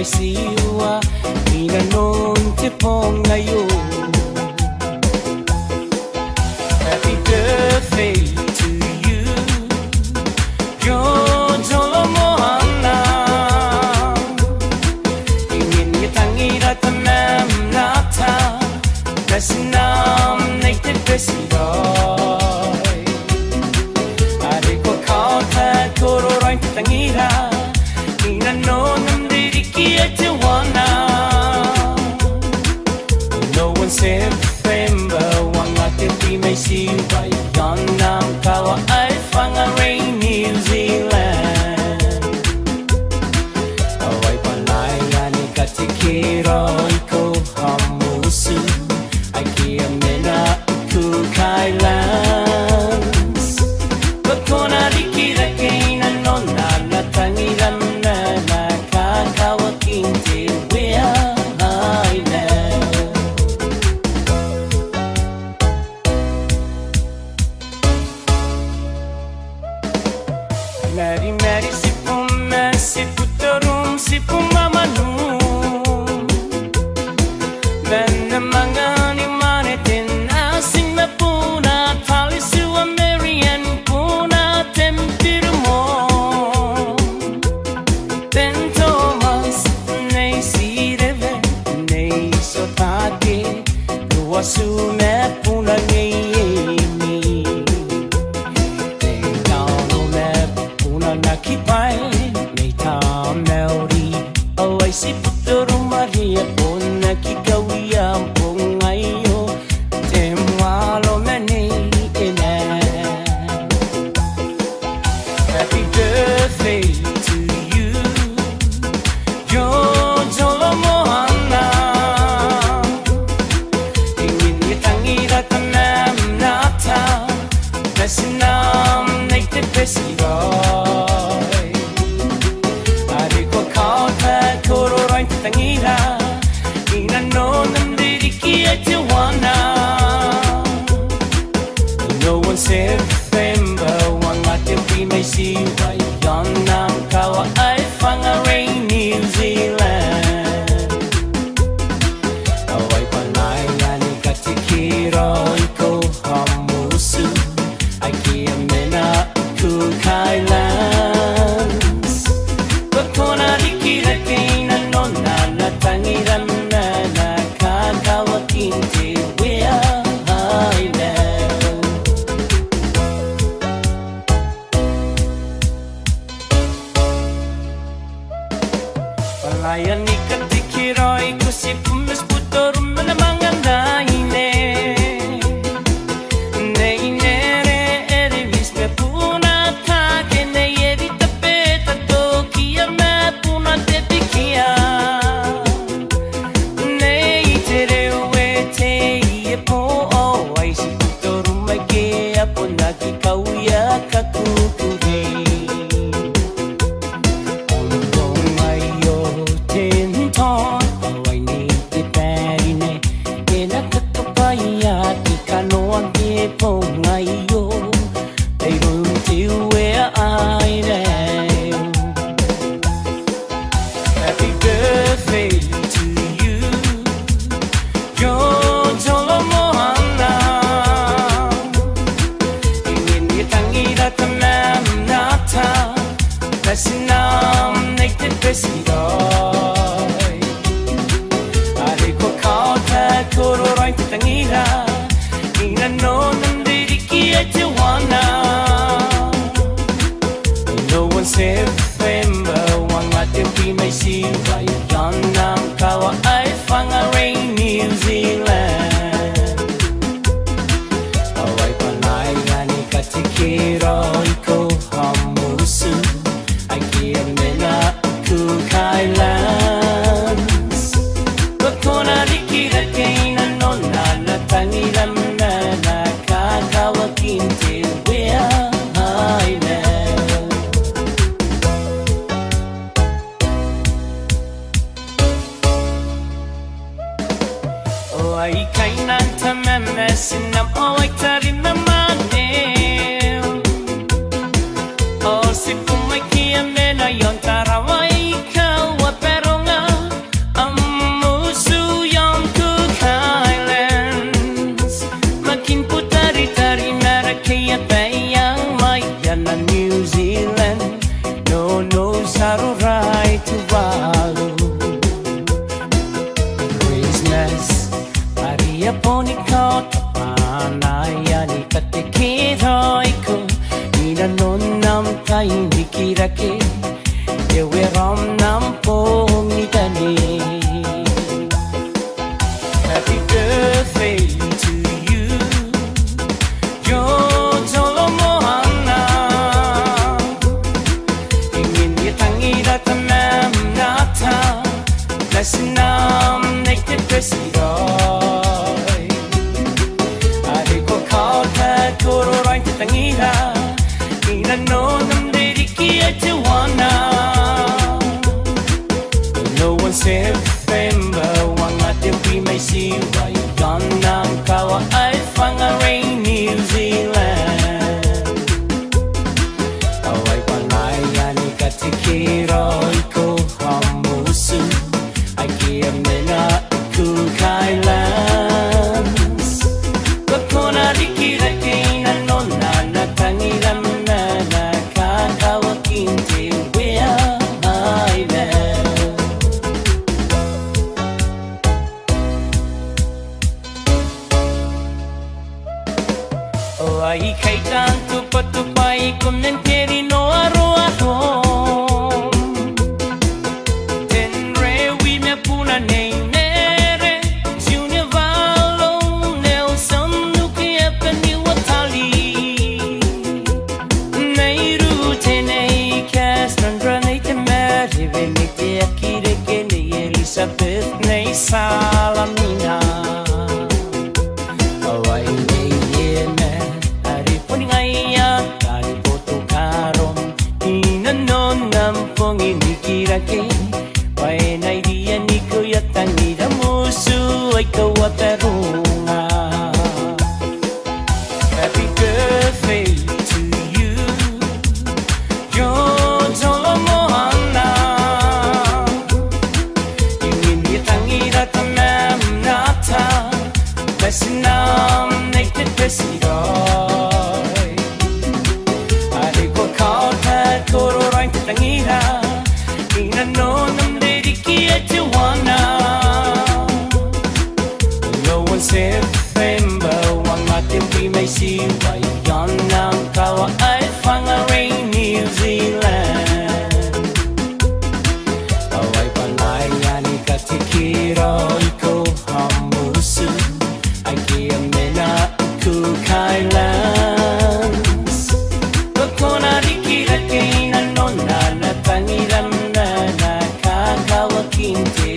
Siwa ina non te ponga yo. Happy birthday to you, Jojo Mohana. Ingin ngitangira tanam nata, kasinam naite pesidoy. Adik ko kauta kororain tangira, ina non no one said September wangate di may siwa yon ng kawa ay pangaray New Zealand. Away palayan ni katikiro iko hamusu ay kiyamena kukailands. Bakona rikira kaina nona natangiran na nakakawaking tiwea. Mary Mary sipum siputarum sipum mamanum Ben mangani manetin asing na puna talisu Amerian puna tempirmo Ben Thomas nei sireve nei sotati luasu me puna ngei nakipai may melody away si putero Maria pon nakikawiyam po ngayon temwalo mani ina. Happy birthday to you, Jojo Mohana. Ingin ngitangira tanam nata nasinam naitepesido. Tangira ina no nandiriki atiwana. No one said September wangate di may siwa yon ng kawa ay pangaray New Zealand. Away palayan ni katikiro iko hamusu ay kiyamena kukailands. Bakona rikira kaina natangiran na nakakawaking tiwea Highland. Palayan ni katikiroy ko si pumis putor malamangan daine neinere erivis me puna take ne evita peta tokia me puna tepikia. Upon Japonica Tapana ni katekiroi ko Ina non nam kai nikirake Ewe ram nam po mitani Happy birthday to you Yo tolo mohana Ingin dia tangira tanam nata Nasinam nekte presidoi Ari ko kauta koro rain te tangira Ina no nam deriki atuana No one said September Wangate we may see why Ganang kawa ay fangaray New Zealand Away panaya ni katikiro Iko hamusu Ay kiyamena iku kailands Kakona rikirake na nona Natangiram na nakakawakinte Wea Island Ai kay tanto patupay komenteri no aro Tenre wi me puna nei nere Junior Valo Nelson Nuki Epani Watali Neiru tenei Cassandra nei te Mary Veni te akire ke nei Elizabeth nei Salamina Awai nei yeme Puningaya kani poto karom Ina non nam pongi nikirake Wae nai dia niko yatangira musu Ay kawatarunga Happy birthday to you Yo tolo mohana Ingin yatangira tanam nata Basinam nekte presidoi Koro rain te tangira Ina no nam deriki atuana No one said September Wangate we may see why Ganang kawa ay fangaray New Zealand Away panaya ni katikiro Iko hamusu Ay kiyamena iku kailands Kakona rikirake Tangiram na nakakawakinte